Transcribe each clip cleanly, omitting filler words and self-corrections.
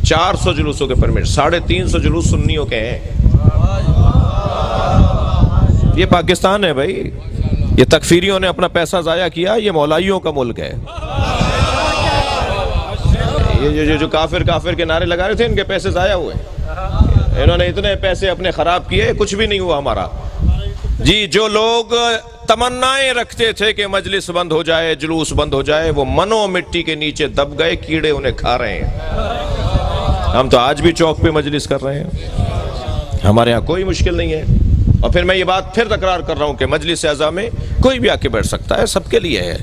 400 जुलूसों के परमिट, 350 जुलूस सुन्नियों के हैं। ये पाकिस्तान है भाई, ये तकफीरियों ने अपना पैसा जाया किया, ये मौलाइयों का मुल्क है। ये जो काफिर काफिर के नारे लगा रहे थे, इनके पैसे जाया हुए, इन्होंने इतने पैसे अपने खराब किए, कुछ भी नहीं हुआ हमारा। जी, जो लोग तमन्नाएं रखते थे कि मजलिस बंद हो जाए, जुलूस बंद हो जाए, वो मनो मिट्टी के नीचे दब गए, कीड़े उन्हें खा रहे हैं। हम तो आज भी चौक पे मजलिस कर रहे हैं, हमारे यहाँ कोई मुश्किल नहीं है। और फिर मैं ये बात फिर तकरार कर रहा हूँ कि मजलिस आज़ा में कोई भी आके बैठ सकता है, सबके लिए है।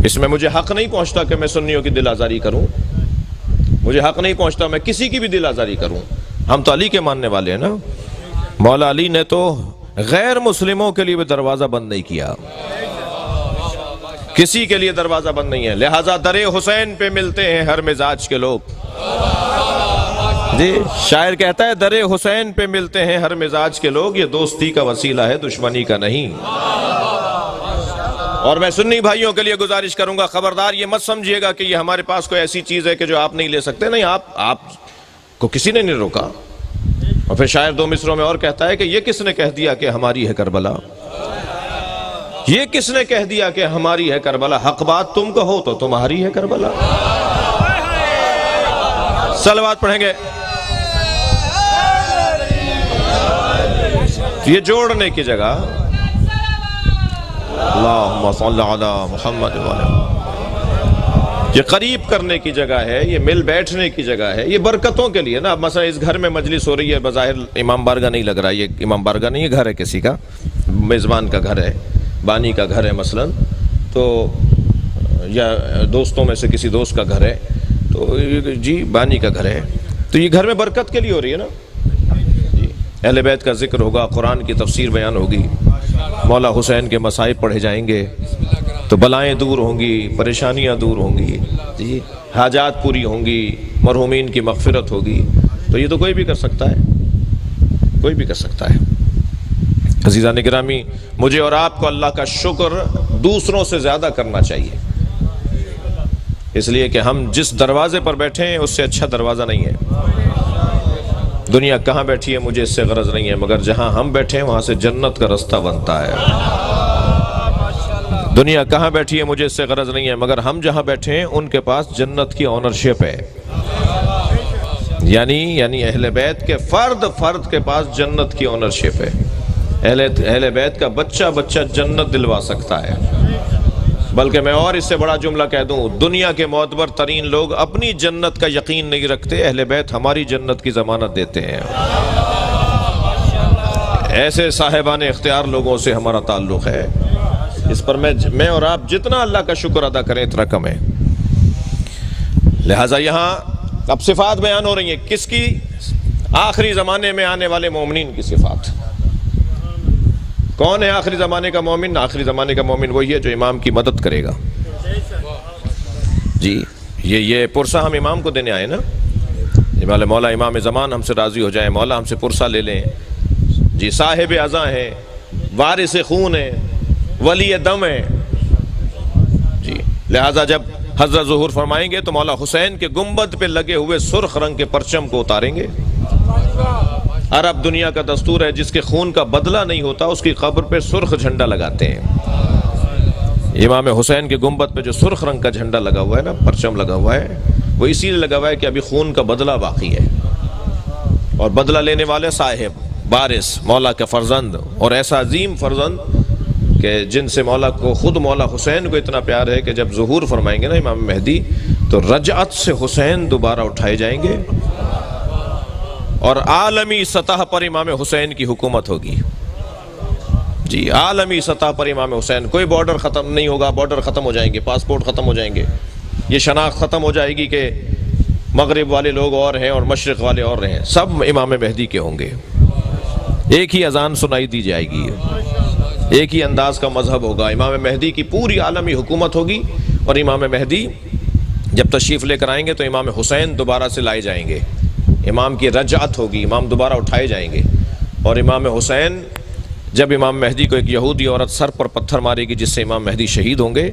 इसमें मुझे हक नहीं पहुँचता कि मैं सुन्नियों की दिल आज़ारी करूँ, मुझे हक नहीं पहुँचता मैं किसी की भी दिल आज़ारी करूँ। हम तो अली के मानने वाले हैं ना। मौला अली ने तो गैर मुस्लिमों के लिए भी दरवाज़ा बंद नहीं किया, किसी के लिए दरवाज़ा बंद नहीं है। लिहाजा दरे हुसैन पे मिलते हैं हर मिजाज के लोग। जी, शायर कहता है दरे हुसैन पे मिलते हैं हर मिजाज के लोग, ये दोस्ती का वसीला है, दुश्मनी का नहीं। और मैं सुन्नी भाइयों के लिए गुजारिश करूंगा, खबरदार ये मत समझिएगा कि ये हमारे पास कोई ऐसी चीज है कि जो आप नहीं ले सकते। नहीं, आप को किसी ने नहीं रोका। और फिर शायर 2 मिसरों में और कहता है कि ये किसने कह दिया कि हमारी है करबला, ये किसने कह दिया कि हमारी है करबला, हक बात तुम कहो तो तुम्हारी है करबला। सलवात पढ़ेंगे, ये जोड़ने की जगह अल्लाहुम्मा सल्ली अला मुहम्मद व अला, ये करीब करने की जगह है, ये मिल बैठने की जगह है, ये बरकतों के लिए ना। अब मसला इस घर में मजलिस हो रही है, बज़ाहिर इमाम बारगाह नहीं लग रहा, ये इमाम बारगाह नहीं, ये घर है किसी का, मेज़बान का घर है, बानी का घर है मसलन, तो या दोस्तों में से किसी दोस्त का घर है, तो जी बानी का घर है, तो ये घर में बरकत के लिए हो रही है ना जी। अहले बैत का जिक्र होगा, कुरान की तफसीर बयान होगी, मौला हुसैन के मसाइब पढ़े जाएंगे तो बलाएं दूर होंगी, परेशानियां दूर होंगी जी, हाजात पूरी होंगी, मरहूमीन की मग़फ़िरत होगी। तो ये तो कोई भी कर सकता है, कोई भी कर सकता है। अज़ीज़ान गिरामी, मुझे और आपको अल्लाह का शुक्र दूसरों से ज़्यादा करना चाहिए, इसलिए कि हम जिस दरवाजे पर बैठे हैं उससे अच्छा दरवाज़ा नहीं है। दुनिया कहाँ बैठी है मुझे इससे गरज नहीं है, मगर जहाँ हम बैठे हैं वहाँ से जन्नत का रास्ता बनता है। दुनिया कहाँ बैठी है मुझे इससे गरज नहीं है, मगर हम जहाँ बैठे हैं उनके पास जन्नत की ऑनरशिप है। यानी अहले बैत के फर्द के पास जन्नत की ऑनरशिप है। अहले बैत का बच्चा जन्नत दिलवा सकता है। बल्कि मैं और इससे बड़ा जुमला कह दूं, दुनिया के मोतबर तरीन लोग अपनी जन्नत का यकीन नहीं रखते, अहले बैत हमारी जन्नत की जमानत देते हैं। ऐसे साहिबान इख्तियार लोगों से हमारा ताल्लुक़ है। इस पर मैं और आप जितना अल्लाह का शुक्र अदा करें इतना कम है। लिहाजा यहाँ अब सिफात बयान हो रही है, किसकी? आखिरी ज़माने में आने वाले मोमिनीन की सिफात। कौन है आखिरी ज़माने का मोमिन? आखिरी ज़माने का मोमिन वही है जो इमाम की मदद करेगा जी। ये पुरसा हम इमाम को देने आए ना, वाले मौला इमाम ज़मान हमसे राज़ी हो जाए, मौला हमसे पुरसा ले लें जी। साहिब अज़ा हैं, वारिस खून है, वली दम है जी। लिहाजा जब हज़रत ज़ुहूर फरमाएंगे तो मौला हुसैन के गुंबद पे लगे हुए सुर्ख रंग के परचम को उतारेंगे। अरब दुनिया का दस्तूर है, जिसके खून का बदला नहीं होता उसकी कब्र पे सुर्ख झंडा लगाते हैं। इमाम हुसैन के गुंबद पे जो सुर्ख रंग का झंडा लगा हुआ है ना, परचम लगा हुआ है, वो इसीलिए लगा हुआ है कि अभी खून का बदला बाकी है। और बदला लेने वाले साहिब बारिस मौला के फर्जंद, और ऐसा अजीम फर्जंद कि जिनसे मौला को खुद मौला हुसैन को इतना प्यार है कि जब ज़ुहूर फरमाएंगे ना इमाम मेहदी, तो रजअत से हुसैन दोबारा उठाए जाएंगे और आलमी सतह पर इमाम हुसैन की हुकूमत होगी जी। आलमी सतह पर इमाम हुसैन, कोई बॉर्डर ख़त्म नहीं होगा, बॉर्डर ख़त्म हो जाएंगे, पासपोर्ट ख़त्म हो जाएंगे, ये शनाख्त ख़त्म हो जाएगी कि मगरिब वाले लोग और हैं और मशरिक़ वाले और हैं, सब इमाम मेहदी के होंगे। एक ही अजान सुनाई दी जाएगी, एक ही अंदाज का मजहब होगा। इमाम मेहदी की पूरी आलमी हुकूमत होगी और इमाम मेहदी जब तशरीफ़ लेकर आएंगे तो इमाम हुसैन दोबारा से लाए जाएंगे, इमाम की रजअत होगी, इमाम दोबारा उठाए जाएंगे। और इमाम हुसैन, जब इमाम मेहदी को एक यहूदी औरत सर पर पत्थर मारेगी जिससे इमाम मेहदी शहीद होंगे,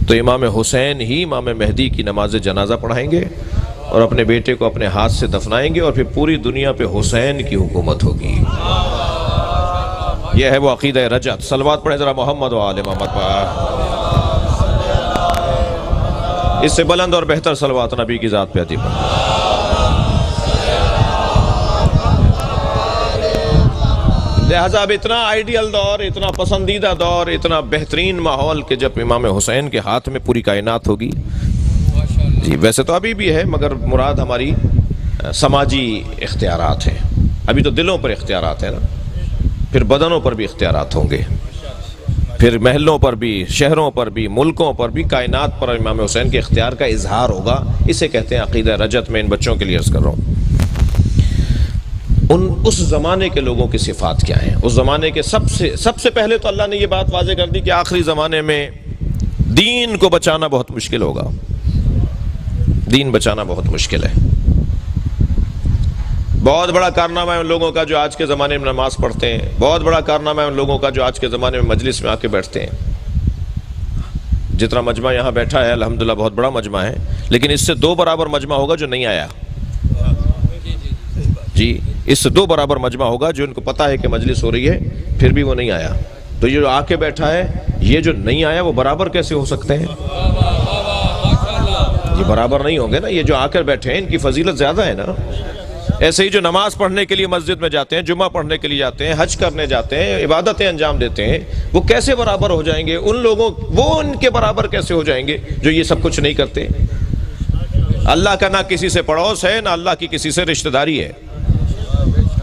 तो इमाम हुसैन ही इमाम मेहदी की नमाज जनाजा पढ़ाएंगे और अपने बेटे को अपने हाथ से दफनाएंगे और फिर पूरी दुनिया पे हुसैन की हुकूमत होगी। यह है वो अकीदा रजत। सलवात पढ़े जरा मोहम्मद व आले मोहम्मद पर। इससे बुलंद और बेहतर सलवात नबी की ज़ात पे अती पर। लिहाजा अब इतना आइडियल दौर, इतना पसंदीदा दौर, इतना बेहतरीन माहौल कि जब इमाम हुसैन के हाथ में पूरी कायनात होगी। जी वैसे तो अभी भी है, मगर मुराद हमारी समाजी इख्तियारात हैं। अभी तो दिलों पर इख्तियारात हैं ना, फिर बदनों पर भी इख्तियारात होंगे, फिर महलों पर भी, शहरों पर भी, मुल्कों पर भी, कायनात पर इमाम हुसैन के इख्तियार का इजहार होगा। इसे कहते हैं अकीदा रजत। में इन बच्चों के लिए अर्ज कर रहा हूँ, उस ज़माने के लोगों की सिफात क्या हैं। उस ज़माने के सबसे पहले तो अल्लाह ने ये बात वाज़े कर दी कि आखिरी ज़माने में दीन को बचाना बहुत मुश्किल होगा। दीन बचाना बहुत मुश्किल है। बहुत बड़ा कारनामा है उन लोगों का जो आज के ज़माने में नमाज पढ़ते हैं। बहुत बड़ा कारनामा है उन लोगों का जो आज के ज़माने में मजलिस में आके बैठते हैं। जितना मजमा यहाँ बैठा है अल्हम्दुलिल्लाह बहुत बड़ा मजमा है, लेकिन इससे 2 बराबर मजमा होगा जो नहीं आया। जी इससे 2 बराबर मजमा होगा जो इनको पता है कि मजलिस हो रही है फिर भी वो नहीं आया। तो ये जो आके बैठा है, ये जो नहीं आया, वो बराबर कैसे हो सकते हैं? ये बराबर नहीं होंगे ना। ये जो आकर बैठे हैं इनकी फजीलत ज्यादा है ना। ऐसे ही जो नमाज पढ़ने के लिए मस्जिद में जाते हैं, जुम्मा पढ़ने के लिए जाते हैं, हज करने जाते हैं, इबादतें अंजाम देते हैं, वो कैसे बराबर हो जाएंगे उन लोगों, वो उनके बराबर कैसे हो जाएंगे जो ये सब कुछ नहीं करते? अल्लाह का ना किसी से पड़ोस है, ना अल्लाह की किसी से रिश्तेदारी है।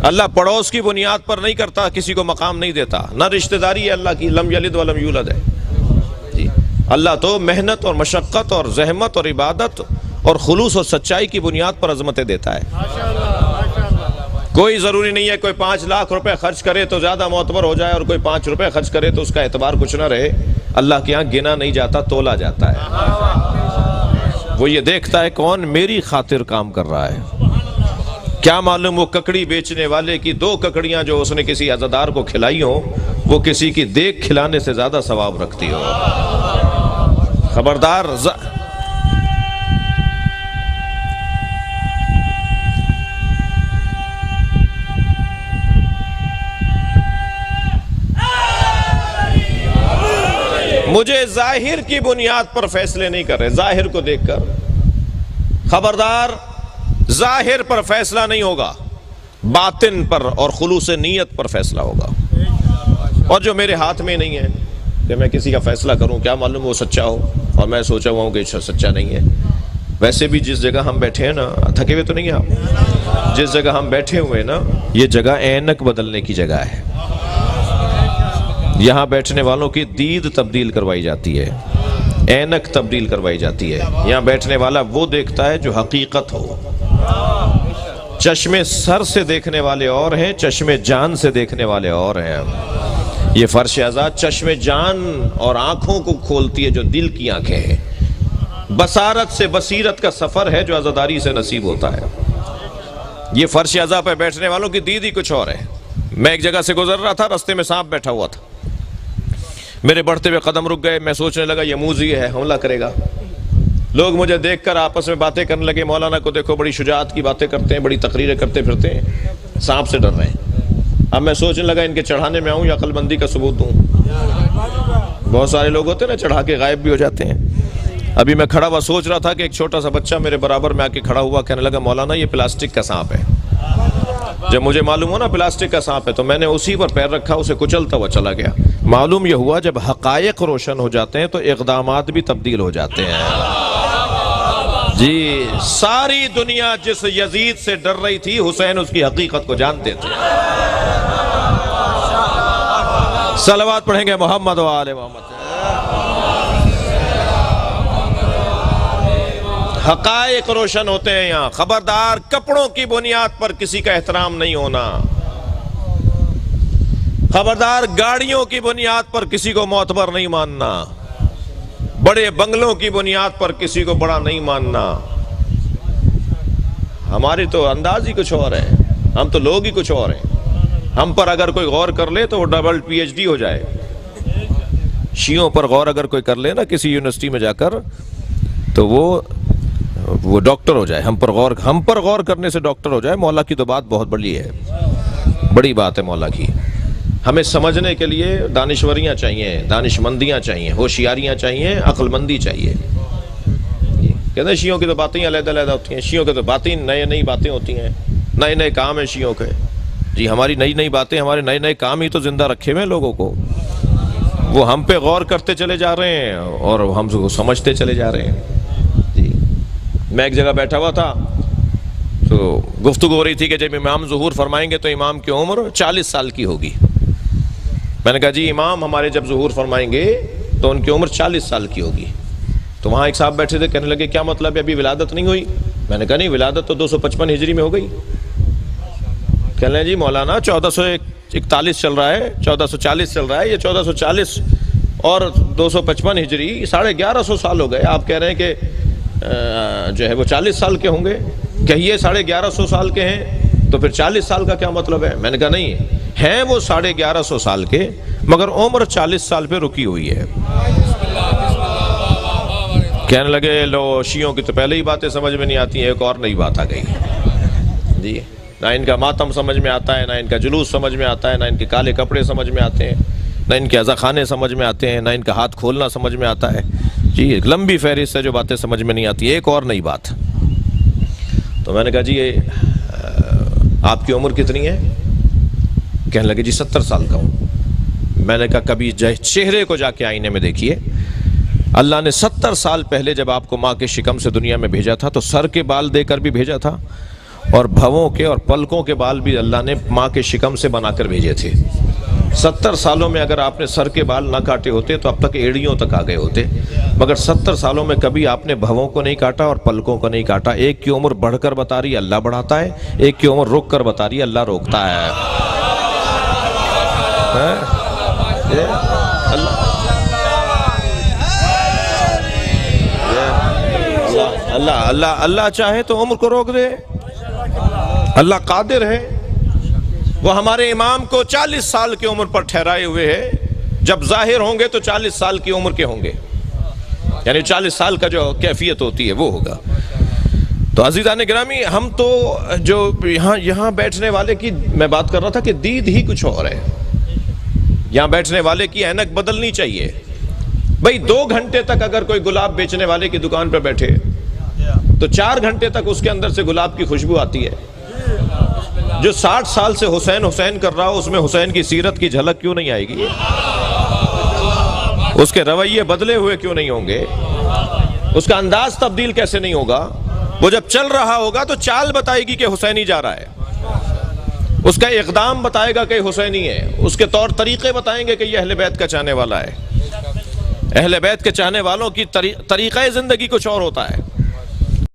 अल्लाह पड़ोस की बुनियाद पर नहीं करता, किसी को मकाम नहीं देता, ना रिश्तेदारी है अल्लाह की। लम यलिद वलम यूलद है जी। अल्लाह तो मेहनत और मशक्क़त और जहमत और इबादत और खुलूस और सच्चाई की बुनियाद पर अजमतें देता है। कोई ज़रूरी नहीं है कोई 5 लाख रुपए खर्च करे तो ज़्यादा मोतबर हो जाए और कोई 5 रुपए खर्च करे तो उसका एतबार कुछ ना रहे। अल्लाह के यहाँ गिना नहीं जाता, तोला जाता है। वो ये देखता है कौन मेरी खातिर काम कर रहा है। क्या मालूम वो ककड़ी बेचने वाले की 2 ककड़ियां जो उसने किसी अज़ादार को खिलाई हो, वो किसी की देख खिलाने से ज्यादा सवाब रखती हो। खबरदार। मुझे जाहिर की बुनियाद पर फैसले नहीं कर रहे, जाहिर को देखकर। खबरदार, जाहिर पर फैसला नहीं होगा, बातिन पर और खुलूस नीयत पर फैसला होगा। और जो मेरे हाथ में नहीं है कि मैं किसी का फैसला करूं, क्या मालूम वो सच्चा हो और मैं सोचा हुआ हूं कि सच्चा नहीं है। वैसे भी जिस जगह हम बैठे हैं ना, थके हुए तो नहीं आप, जिस जगह हम बैठे हुए हैं ना, ये जगह ऐनक बदलने की जगह है। यहाँ बैठने वालों की दीद तब्दील करवाई जाती है, ऐनक तब्दील करवाई जाती है। यहाँ बैठने वाला वो देखता है जो हकीकत हो। चश्मे सर से देखने वाले और हैं, चश्मे जान से देखने वाले और हैं। ये फर्श आज़ाद चश्मे जान और आंखों को खोलती है जो दिल की आंखें हैं। बसारत से बसीरत का सफर है जो आज़ादारी से नसीब होता है। ये फर्श आज़ाद पर बैठने वालों की दीद ही कुछ और है। मैं एक जगह से गुजर रहा था, रास्ते में सांप बैठा हुआ था। मेरे बढ़ते हुए कदम रुक गए। मैं सोचने लगा ये मूजी है, हमला करेगा। लोग मुझे देखकर आपस में बातें करने लगे, मौलाना को देखो बड़ी शुजाअत की बातें करते हैं, बड़ी तकरीरें करते फिरते हैं, सांप से डर रहे हैं। अब मैं सोचने लगा इनके चढ़ाने में आऊँ या अक्लमंदी का सबूत दूँ। बहुत सारे लोग होते हैं ना, चढ़ा के गायब भी हो जाते हैं। अभी मैं खड़ा हुआ सोच रहा था कि एक छोटा सा बच्चा मेरे बराबर में आके खड़ा हुआ, कहने लगा मौलाना ये प्लास्टिक का सांप है। जब मुझे मालूम हो ना प्लास्टिक का सांप है, तो मैंने उसी पर पैर रखा, उसे कुचलता हुआ चला गया। मालूम यह हुआ जब हकायक रोशन हो जाते हैं तो इक़दामात भी तब्दील हो जाते हैं। जी, सारी दुनिया जिस यजीद से डर रही थी, हुसैन उसकी हकीकत को जानते थे। सलवात पढ़ेंगे मोहम्मद व आले मोहम्मद। हकायक रोशन होते हैं यहाँ। खबरदार, कपड़ों की बुनियाद पर किसी का एहतराम नहीं होना। खबरदार, गाड़ियों की बुनियाद पर किसी को मोतबर नहीं मानना। बड़े बंगलों की बुनियाद पर किसी को बड़ा नहीं मानना। हमारी तो अंदाज ही कुछ और है, हम तो लोग ही कुछ और हैं। हम पर अगर कोई गौर कर ले तो वो डबल PhD हो जाए। शियों पर गौर अगर कोई कर ले ना किसी यूनिवर्सिटी में जाकर, तो वो वो डॉक्टर हो जाए, हम पर गौर करने से डॉक्टर हो जाए। मौला की तो बात बहुत बड़ी है, बड़ी बात है मौला की। हमें समझने के लिए दानिश्वरियाँ चाहिए, दानिशमंदियाँ चाहिए, होशियारियाँ चाहिए, अक्लमंदी चाहिए। कहते हैं शियों की तो बातें अलग-अलग होती हैं, शियों की तो बातें नई बातें होती हैं, नए नए काम है शियों के। जी हमारी नई नई बातें, हमारे नए नए काम ही तो जिंदा रखे हुए हैं लोगों को। वो हम पे गौर करते चले जा रहे हैं और हम उसको समझते चले जा रहे हैं। जी मैं एक जगह बैठा हुआ था तो गुफ्तगू हो रही थी कि जब इमाम ज़ुहूर फरमाएंगे तो इमाम की उम्र 40 साल की होगी। मैंने कहा जी इमाम हमारे जब ज़ुहूर फरमाएंगे तो उनकी उम्र 40 साल की होगी। तो वहाँ एक साहब बैठे थे, कहने लगे क्या मतलब है, अभी विलादत नहीं हुई? मैंने कहा नहीं, विलादत तो 255 हिजरी में हो गई। कहने लगे जी मौलाना 1441 चल रहा है, 1440 चल रहा है, ये 1440 और 255 हिजरी 1150 साल हो गए। आप कह रहे हैं कि जो है वो 40 साल के होंगे, कहिए 1150 साल के हैं तो फिर 40 साल का क्या मतलब है? मैंने कहा नहीं, हैं वो 1150 साल के, मगर उम्र 40 साल पे रुकी हुई है। कहने लगे लो शियों की तो पहले ही बातें समझ में नहीं आती हैं, एक और नई बात आ गई जी। ना इनका मातम समझ में आता है, ना इनका जुलूस समझ में आता है, ना इनके काले कपड़े समझ में आते हैं, ना इनके अज़ाखाने समझ में आते हैं, ना इनका हाथ खोलना समझ में आता है। जी एक लंबी फहरिस्त है जो बातें समझ में नहीं आती, एक और नई बात। तो मैंने कहा जी ये आपकी उम्र कितनी है? कहने लगे जी 70 साल का हूँ। मैंने कहा कभी चेहरे को जाके आईने में देखिए। अल्लाह ने 70 साल पहले जब आपको माँ के शिकम से दुनिया में भेजा था तो सर के बाल देकर भी भेजा था और भवों के और पलकों के बाल भी अल्लाह ने माँ के शिकम से बनाकर भेजे थे। 70 सालों में अगर आपने सर के बाल ना काटे होते तो अब तक एड़ियों तक आ गए होते, मगर 70 सालों में कभी आपने भवों को नहीं काटा और पलकों को नहीं काटा। एक की उम्र बढ़कर बता रही है अल्लाह बढ़ाता है, एक की उम्र रुक कर बता रही है अल्लाह रोकता है। अल्लाह अल्लाह अल्लाह चाहे तो उम्र को रोक दे, अल्लाह कादिर है। वो हमारे इमाम को 40 साल की उम्र पर ठहराए हुए है, जब जाहिर होंगे तो 40 साल की उम्र के होंगे, यानी 40 साल का जो कैफियत होती है वो होगा। तो अज़ीज़ान गिरामी, हम तो जो यहाँ बैठने वाले की मैं बात कर रहा था कि दीद ही कुछ और है। यहाँ बैठने वाले की ऐनक बदलनी चाहिए। भाई 2 घंटे तक अगर कोई गुलाब बेचने वाले की दुकान पर बैठे तो 4 घंटे तक उसके अंदर से गुलाब की खुशबू आती है। जो 60 साल से हुसैन हुसैन कर रहा हो उसमें हुसैन की सीरत की झलक क्यों नहीं आएगी? उसके रवैये बदले हुए क्यों नहीं होंगे? उसका अंदाज तब्दील कैसे नहीं होगा? वो जब चल रहा होगा तो चाल बताएगी कि हुसैनी जा रहा है, उसका इक़दाम बताएगा कि हुसैनी है, उसके तौर तरीके बताएंगे कि यह अहले बैत का चाहने वाला है। अहले बैत के चाहने वालों की तरीक़ा ज़िंदगी कुछ और होता है।